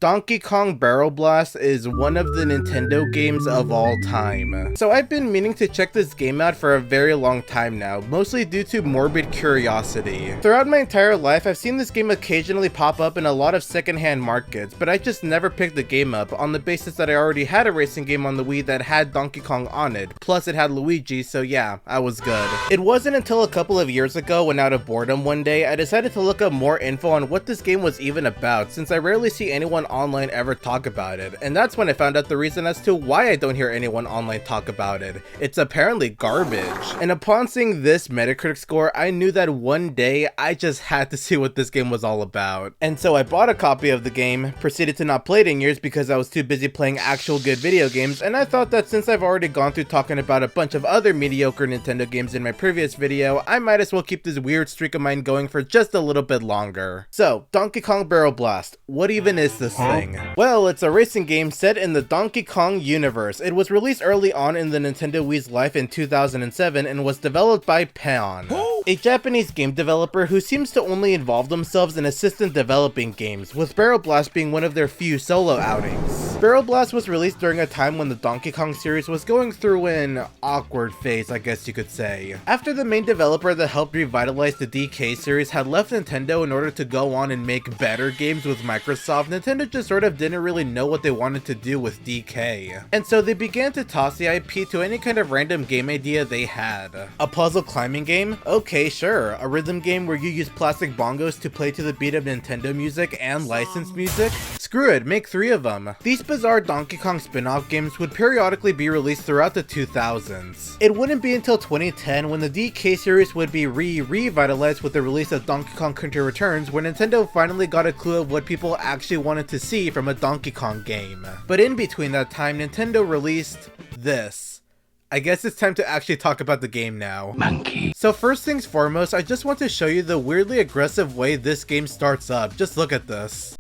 Donkey Kong Barrel Blast is one of the Nintendo games of all time. So I've been meaning to check this game out for a very long time now, mostly due to morbid curiosity. Throughout my entire life, I've seen this game occasionally pop up in a lot of secondhand markets, but I just never picked the game up on the basis that I already had a racing game on the Wii that had Donkey Kong on it, plus it had Luigi, so yeah, I was good. It wasn't until a couple of years ago when out of boredom one day, I decided to look up more info on what this game was even about, since I rarely see anyone online ever talk about it, and that's when I found out the reason as to why I don't hear anyone online talk about it. It's apparently garbage. And upon seeing this Metacritic score, I knew that one day I just had to see what this game was all about. And so I bought a copy of the game, proceeded to not play it in years because I was too busy playing actual good video games, and I thought that since I've already gone through talking about a bunch of other mediocre Nintendo games in my previous video, I might as well keep this weird streak of mine going for just a little bit longer. So, Donkey Kong Barrel Blast. What even is this thing? Well, it's a racing game set in the Donkey Kong universe. It was released early on in the Nintendo Wii's life in 2007 and was developed by Pan, a Japanese game developer who seems to only involve themselves in assistant developing games, with Barrel Blast being one of their few solo outings. Barrel Blast was released during a time when the Donkey Kong series was going through an awkward phase, I guess you could say. After the main developer that helped revitalize the DK series had left Nintendo in order to go on and make better games with Microsoft, Nintendo just sort of didn't really know what they wanted to do with DK. And so they began to toss the IP to any kind of random game idea they had. A puzzle climbing game? Okay, sure. A rhythm game where you use plastic bongos to play to the beat of Nintendo music and licensed music? Screw it, make 3 of them. These bizarre Donkey Kong spin-off games would periodically be released throughout the 2000s. It wouldn't be until 2010 when the DK series would be revitalized with the release of Donkey Kong Country Returns, where Nintendo finally got a clue of what people actually wanted to see from a Donkey Kong game. But in between that time, Nintendo released this. I guess it's time to actually talk about the game now. Monkey. So first things foremost, I just want to show you the weirdly aggressive way this game starts up. Just look at this.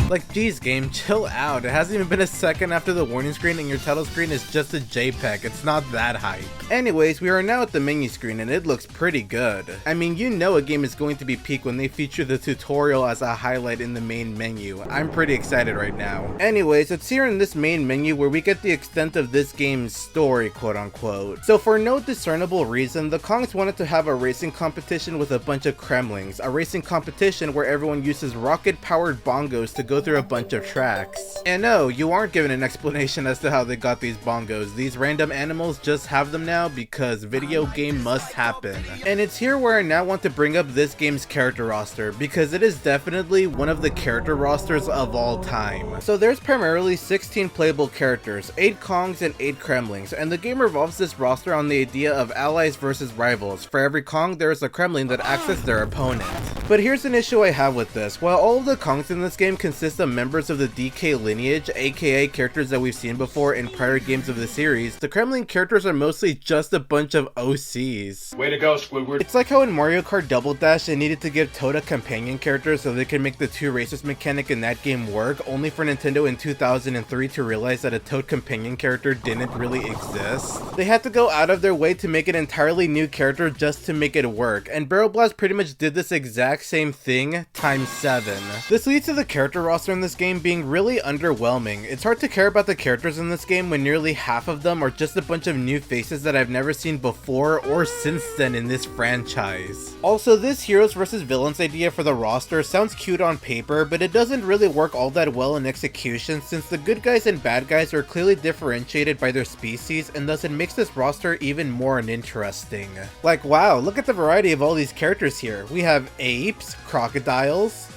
Like, geez game, chill out. It hasn't even been a second after the warning screen and your title screen is just a JPEG. It's not that hype. Anyways, we are now at the menu screen and it looks pretty good. I mean, you know a game is going to be peak when they feature the tutorial as a highlight in the main menu. I'm pretty excited right now. Anyways, it's here in this main menu where we get the extent of this game's story, quote unquote. So for no discernible reason, the Kongs wanted to have a racing competition with a bunch of Kremlings. A racing competition where everyone uses rocket-powered bongos to go through a bunch of tracks. And no, you aren't given an explanation as to how they got these bongos. These random animals just have them now because video game must happen. And it's here where I now want to bring up this game's character roster, because it is definitely one of the character rosters of all time. So there's primarily 16 playable characters, 8 Kongs and 8 Kremlings, and the game revolves this roster on the idea of allies versus rivals. For every Kong, there is a Kremling that acts as their opponent. But here's an issue I have with this. While all of the Kongs in this game consist of members of the DK lineage, aka characters that we've seen before in prior games of the series, the Kremling characters are mostly just a bunch of OCs. Way to go, Squidward. It's like how in Mario Kart Double Dash they needed to give Toad a companion character so they could make the 2 races mechanic in that game work, only for Nintendo in 2003 to realize that a Toad companion character didn't really exist. They had to go out of their way to make an entirely new character just to make it work, and Barrel Blast pretty much did this exact same thing times 7. This leads to the character roster in this game being really underwhelming. It's hard to care about the characters in this game when nearly half of them are just a bunch of new faces that I've never seen before or since then in this franchise. Also, this heroes versus villains idea for the roster sounds cute on paper, but it doesn't really work all that well in execution since the good guys and bad guys are clearly differentiated by their species, and thus it makes this roster even more uninteresting. Like, wow, look at the variety of all these characters here. We have apes, crocodiles,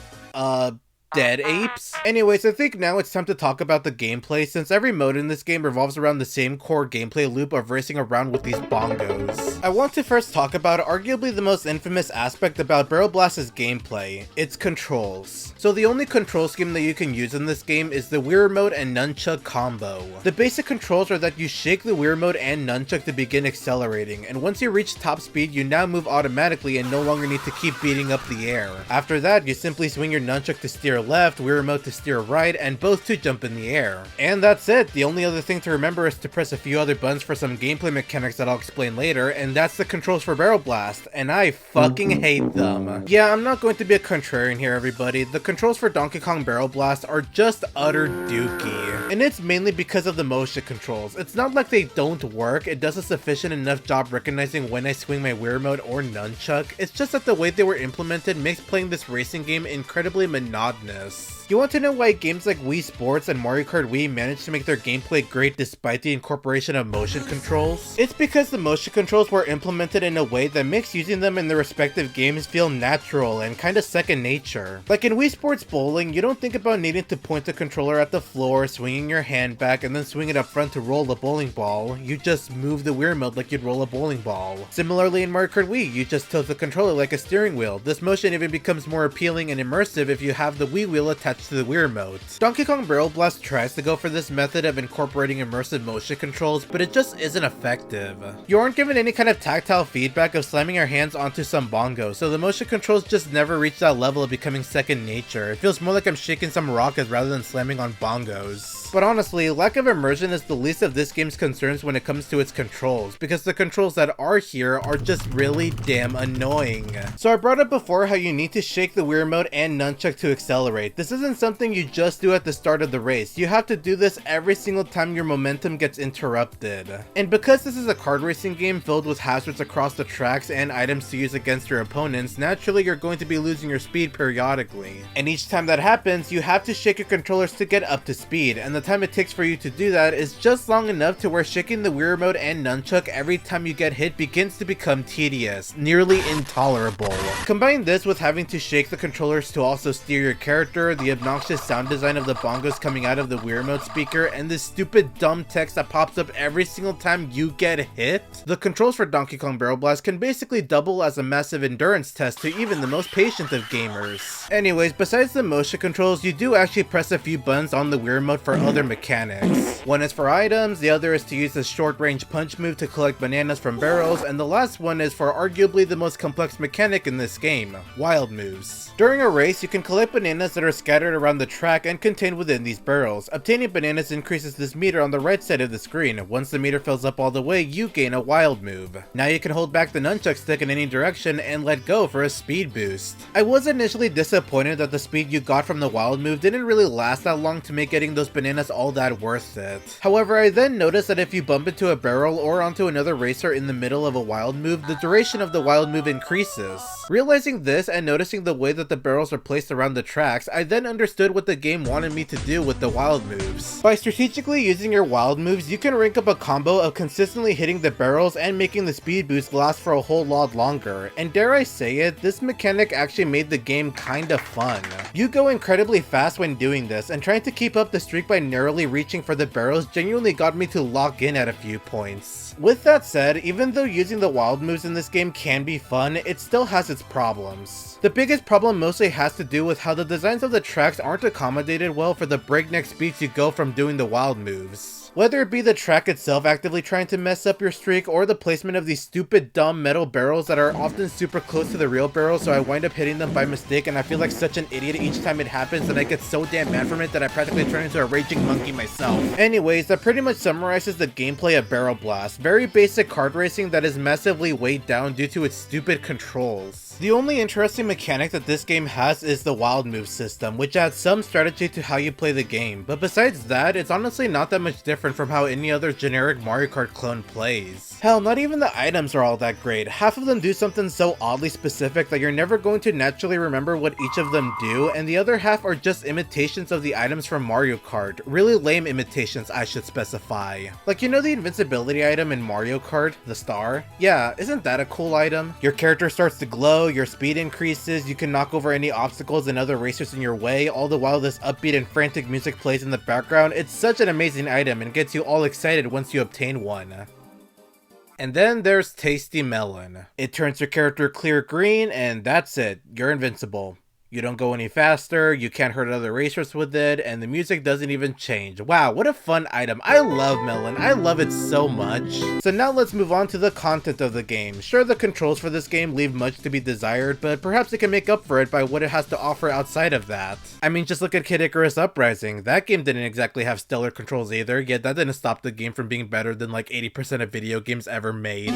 dead apes? Anyways, I think now it's time to talk about the gameplay, since every mode in this game revolves around the same core gameplay loop of racing around with these bongos. I want to first talk about arguably the most infamous aspect about Barrel Blast's gameplay, its controls. So the only control scheme that you can use in this game is the Wii Remote and Nunchuck combo. The basic controls are that you shake the Wii Remote and Nunchuck to begin accelerating, and once you reach top speed, you now move automatically and no longer need to keep beating up the air. After that, you simply swing your Nunchuck to steer left, Wii Remote to steer right, and both to jump in the air. And that's it. The only other thing to remember is to press a few other buttons for some gameplay mechanics that I'll explain later, and that's the controls for Barrel Blast, and I fucking hate them. Yeah, I'm not going to be a contrarian here, everybody. The controls for Donkey Kong Barrel Blast are just utter dookie. And it's mainly because of the motion controls. It's not like they don't work, it does a sufficient enough job recognizing when I swing my Wii Remote or nunchuck. It's just that the way they were implemented makes playing this racing game incredibly monotonous. You want to know why games like Wii Sports and Mario Kart Wii managed to make their gameplay great despite the incorporation of motion controls? It's because the motion controls were implemented in a way that makes using them in their respective games feel natural and kinda second nature. Like in Wii Sports Bowling, you don't think about needing to point the controller at the floor, swinging your hand back, and then swing it up front to roll a bowling ball. You just move the Wii Remote like you'd roll a bowling ball. Similarly in Mario Kart Wii, you just tilt the controller like a steering wheel. This motion even becomes more appealing and immersive if you have the Wii wheel attached to the Wii Remote. Donkey Kong Barrel Blast tries to go for this method of incorporating immersive motion controls, but it just isn't effective. You aren't given any kind of tactile feedback of slamming your hands onto some bongo, so the motion controls just never reach that level of becoming second nature. It feels more like I'm shaking some rockets rather than slamming on bongos. But honestly, lack of immersion is the least of this game's concerns when it comes to its controls, because the controls that are here are just really damn annoying. So I brought up before how you need to shake the Wii Remote and nunchuck to accelerate. This isn't something you just do at the start of the race. You have to do this every single time your momentum gets interrupted. And because this is a kart racing game filled with hazards across the tracks and items to use against your opponents, naturally you're going to be losing your speed periodically. And each time that happens, you have to shake your controllers to get up to speed, and the time it takes for you to do that is just long enough to where shaking the Wii Remote and nunchuck every time you get hit begins to become tedious, nearly intolerable. Combine this with having to shake the controllers to also steer your character, the obnoxious sound design of the bongos coming out of the Wii Remote speaker, and this stupid dumb text that pops up every single time you get hit. The controls for Donkey Kong Barrel Blast can basically double as a massive endurance test to even the most patient of gamers. Anyways, besides the motion controls, you do actually press a few buttons on the Wii Remote for other mechanics. One is for items, the other is to use the short range punch move to collect bananas from barrels, and the last one is for arguably the most complex mechanic in this game, wild moves. During a race, you can collect bananas that are scattered around the track and contained within these barrels. Obtaining bananas increases this meter on the right side of the screen. Once the meter fills up all the way, you gain a wild move. Now you can hold back the nunchuck stick in any direction and let go for a speed boost. I was initially disappointed that the speed you got from the wild move didn't really last that long to make getting those bananas all that worth it. However, I then noticed that if you bump into a barrel or onto another racer in the middle of a wild move, the duration of the wild move increases. Realizing this and noticing the way that the barrels are placed around the tracks, I then understood what the game wanted me to do with the wild moves. By strategically using your wild moves, you can rank up a combo of consistently hitting the barrels and making the speed boost last for a whole lot longer. And dare I say it, this mechanic actually made the game kinda fun. You go incredibly fast when doing this, and trying to keep up the streak by narrowly reaching for the barrels genuinely got me to lock in at a few points. With that said, even though using the wild moves in this game can be fun, it still has its problems. The biggest problem mostly has to do with how the designs of the tracks aren't accommodated well for the breakneck speeds you go from doing the wild moves. Whether it be the track itself actively trying to mess up your streak, or the placement of these stupid dumb metal barrels that are often super close to the real barrels, so I wind up hitting them by mistake and I feel like such an idiot each time it happens that I get so damn mad from it that I practically turn into a raging monkey myself. Anyways, that pretty much summarizes the gameplay of Barrel Blast. Very basic kart racing that is massively weighed down due to its stupid controls. The only interesting mechanic that this game has is the wild move system, which adds some strategy to how you play the game, but besides that, it's honestly not that much different from how any other generic Mario Kart clone plays. Hell, not even the items are all that great. Half of them do something so oddly specific that you're never going to naturally remember what each of them do, and the other half are just imitations of the items from Mario Kart. Really lame imitations, I should specify. Like, you know the invincibility item in Mario Kart, the star? Yeah, isn't that a cool item? Your character starts to glow, your speed increases, you can knock over any obstacles and other racers in your way, all the while this upbeat and frantic music plays in the background. It's such an amazing item and gets you all excited once you obtain one. And then there's Tasty Melon. It turns your character clear green and that's it, you're invincible. You don't go any faster, you can't hurt other racers with it, and the music doesn't even change. Wow, what a fun item. I love Melon. I love it so much. So now let's move on to the content of the game. Sure, the controls for this game leave much to be desired, but perhaps it can make up for it by what it has to offer outside of that. I mean, just look at Kid Icarus Uprising. That game didn't exactly have stellar controls either, yet that didn't stop the game from being better than like 80% of video games ever made.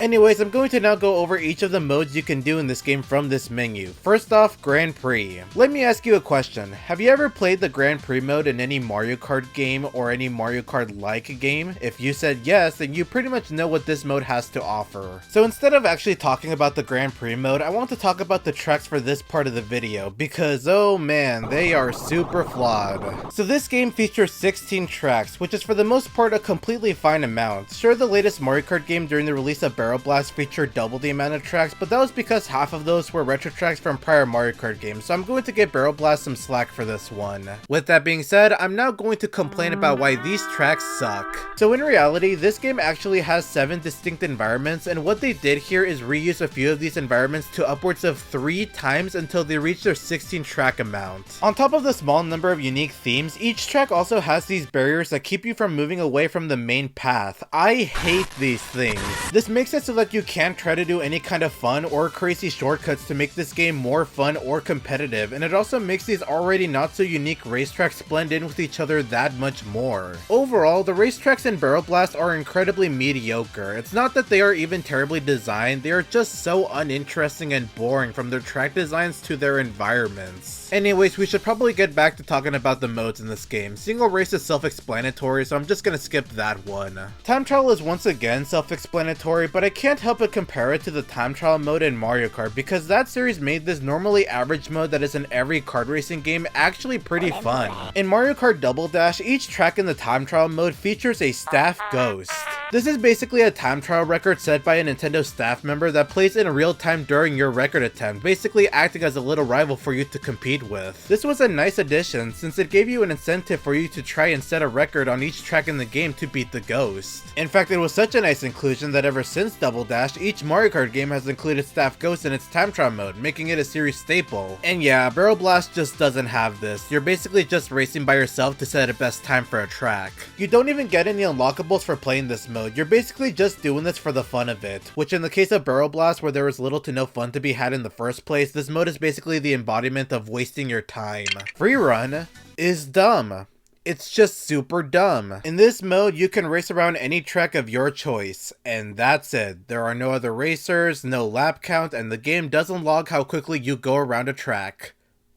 Anyways, I'm going to now go over each of the modes you can do in this game from this menu. First off, Grand Prix. Let me ask you a question. Have you ever played the Grand Prix mode in any Mario Kart game or any Mario Kart-like game? If you said yes, then you pretty much know what this mode has to offer. So instead of actually talking about the Grand Prix mode, I want to talk about the tracks for this part of the video, because oh man, they are super flawed. So this game features 16 tracks, which is for the most part a completely fine amount. Sure, the latest Mario Kart game during the release of Barrel Blast featured double the amount of tracks, but that was because half of those were retro tracks from prior Mario Kart games, so I'm going to give Barrel Blast some slack for this one. With that being said, I'm now going to complain about why these tracks suck. So in reality, this game actually has 7 distinct environments, and what they did here is reuse a few of these environments to upwards of 3 times until they reach their 16 track amount. On top of the small number of unique themes, each track also has these barriers that keep you from moving away from the main path. I hate these things. This makes it so that you can't try to do any kind of fun or crazy shortcuts to make this game more fun or competitive, and it also makes these already not so unique racetracks blend in with each other that much more. Overall, the racetracks in Barrel Blast are incredibly mediocre. It's not that they are even terribly designed, they are just so uninteresting and boring from their track designs to their environments. Anyways, we should probably get back to talking about the modes in this game. Single race is self-explanatory, so I'm just gonna skip that one. Time trial is once again self-explanatory, but I can't help but compare it to the time trial mode in Mario Kart because that series made this normally average mode that is in every kart racing game actually pretty fun. In Mario Kart Double Dash, each track in the time trial mode features a staff ghost. This is basically a time trial record set by a Nintendo staff member that plays in real time during your record attempt, basically acting as a little rival for you to compete with. This was a nice addition since it gave you an incentive for you to try and set a record on each track in the game to beat the ghost. In fact, it was such a nice inclusion that ever since Double Dash, each Mario Kart game has included staff ghosts in its time trial mode, making it a series staple. And yeah, Barrel Blast just doesn't have this. You're basically just racing by yourself to set a best time for a track. You don't even get any unlockables for playing this mode. You're basically just doing this for the fun of it, which in the case of Barrel Blast, where there was little to no fun to be had in the first place, this mode is basically the embodiment of wasting your time. Free Run is dumb. It's just super dumb. In this mode, you can race around any track of your choice, and that's it. There are no other racers, no lap count, and the game doesn't log how quickly you go around a track.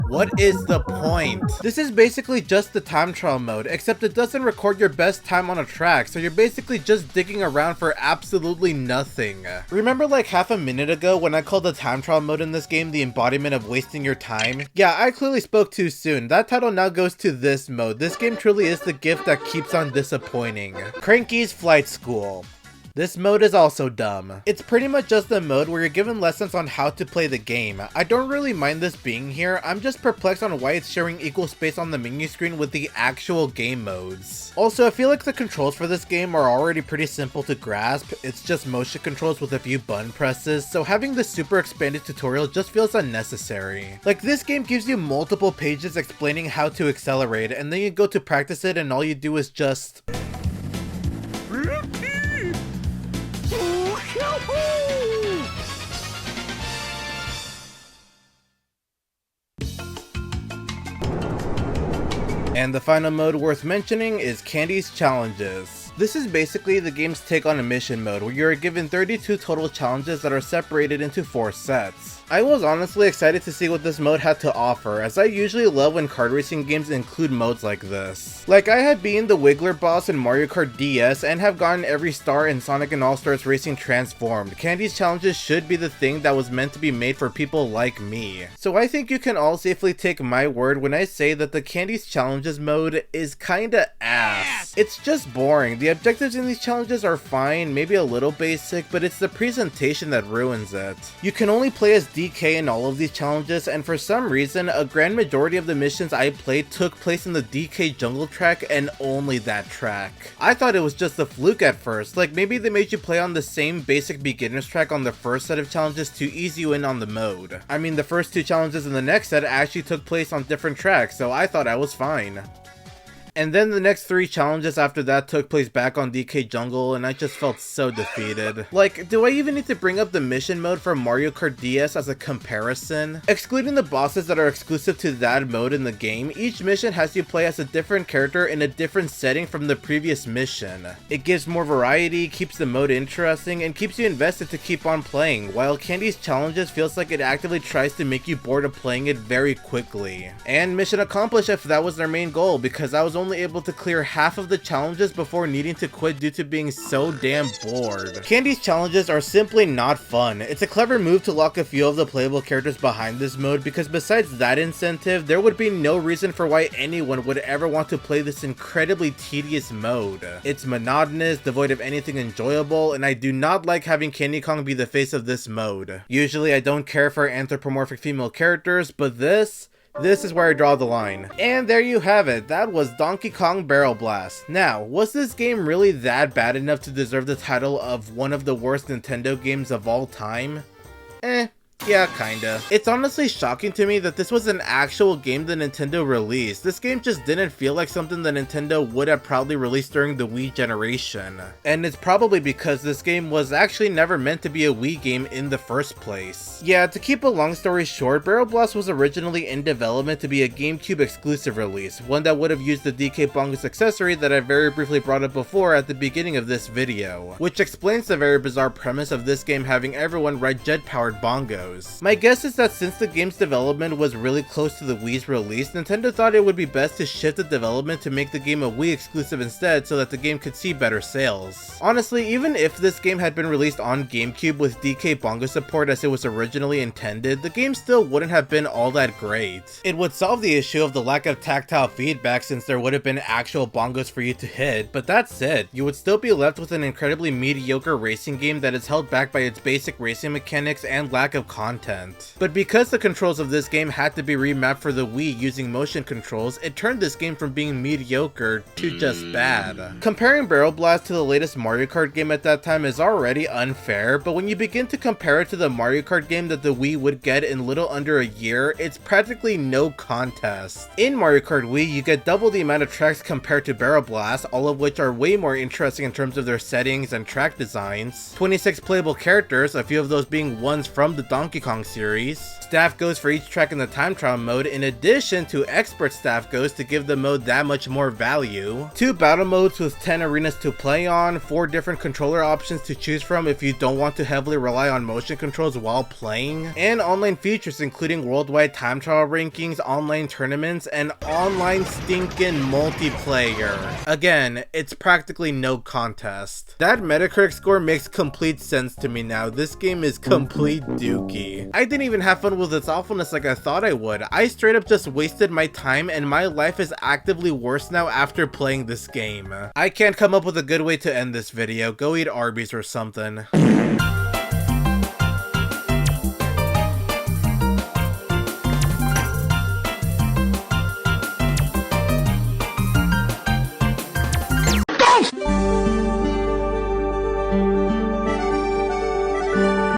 What is the point? This is basically just the time trial mode, except it doesn't record your best time on a track, so you're basically just digging around for absolutely nothing. Remember like half a minute ago when I called the time trial mode in this game the embodiment of wasting your time? Yeah, I clearly spoke too soon. That title now goes to this mode. This game truly is the gift that keeps on disappointing. Cranky's Flight School. This mode is also dumb. It's pretty much just a mode where you're given lessons on how to play the game. I don't really mind this being here, I'm just perplexed on why it's sharing equal space on the menu screen with the actual game modes. Also, I feel like the controls for this game are already pretty simple to grasp. It's just motion controls with a few button presses, so having this super expanded tutorial just feels unnecessary. Like, this game gives you multiple pages explaining how to accelerate, and then you go to practice it and all you do is just... And the final mode worth mentioning is Candy's Challenges. This is basically the game's take on a mission mode, where you are given 32 total challenges that are separated into 4 sets. I was honestly excited to see what this mode had to offer, as I usually love when kart racing games include modes like this. Like, I had beaten the Wiggler boss in Mario Kart DS and have gotten every star in Sonic and All-Stars Racing Transformed. Candy's Challenges should be the thing that was meant to be made for people like me. So I think you can all safely take my word when I say that the Candy's Challenges mode is kinda ass. It's just boring. The the objectives in these challenges are fine, maybe a little basic, but it's the presentation that ruins it. You can only play as DK in all of these challenges, and for some reason, a grand majority of the missions I played took place in the DK jungle track and only that track. I thought it was just a fluke at first, like maybe they made you play on the same basic beginner's track on the first set of challenges to ease you in on the mode. I mean, the first two challenges in the next set actually took place on different tracks, so I thought I was fine. And then the next 3 challenges after that took place back on DK Jungle, and I just felt so defeated. Like, do I even need to bring up the mission mode for Mario Kart DS as a comparison? Excluding the bosses that are exclusive to that mode in the game, each mission has you play as a different character in a different setting from the previous mission. It gives more variety, keeps the mode interesting, and keeps you invested to keep on playing, while Candy's challenges feels like it actively tries to make you bored of playing it very quickly. And mission accomplished if that was their main goal, because I was only able to clear half of the challenges before needing to quit due to being so damn bored. Candy's challenges are simply not fun. It's a clever move to lock a few of the playable characters behind this mode, because besides that incentive, there would be no reason for why anyone would ever want to play this incredibly tedious mode. It's monotonous, devoid of anything enjoyable, and I do not like having Candy Kong be the face of this mode. Usually I don't care for anthropomorphic female characters, but this is where I draw the line. And there you have it, that was Donkey Kong Barrel Blast. Now, was this game really that bad enough to deserve the title of one of the worst Nintendo games of all time? Yeah, kinda. It's honestly shocking to me that this was an actual game that Nintendo released. This game just didn't feel like something that Nintendo would have proudly released during the Wii generation. And it's probably because this game was actually never meant to be a Wii game in the first place. Yeah, to keep a long story short, Barrel Blast was originally in development to be a GameCube exclusive release, one that would have used the DK Bongos accessory that I very briefly brought up before at the beginning of this video, which explains the very bizarre premise of this game having everyone ride jet-powered bongos. My guess is that since the game's development was really close to the Wii's release, Nintendo thought it would be best to shift the development to make the game a Wii exclusive instead so that the game could see better sales. Honestly, even if this game had been released on GameCube with DK Bongo support as it was originally intended, the game still wouldn't have been all that great. It would solve the issue of the lack of tactile feedback since there would have been actual bongos for you to hit, but that's it. You would still be left with an incredibly mediocre racing game that is held back by its basic racing mechanics and lack of content. But because the controls of this game had to be remapped for the Wii using motion controls, it turned this game from being mediocre to just bad. Comparing Barrel Blast to the latest Mario Kart game at that time is already unfair, but when you begin to compare it to the Mario Kart game that the Wii would get in little under a year, it's practically no contest. In Mario Kart Wii, you get double the amount of tracks compared to Barrel Blast, all of which are way more interesting in terms of their settings and track designs, 26 playable characters, a few of those being ones from the Donkey Kong series, staff goes for each track in the time trial mode, in addition to expert staff goes to give the mode that much more value, 2 battle modes with 10 arenas to play on, 4 different controller options to choose from if you don't want to heavily rely on motion controls while playing, and online features including worldwide time trial rankings, online tournaments, and online stinking multiplayer. Again, it's practically no contest. That Metacritic score makes complete sense to me now. This game is complete dookie. I didn't even have fun with its awfulness like I thought I would. I straight up just wasted my time and my life is actively worse now after playing this game. I can't come up with a good way to end this video. Go eat Arby's or something.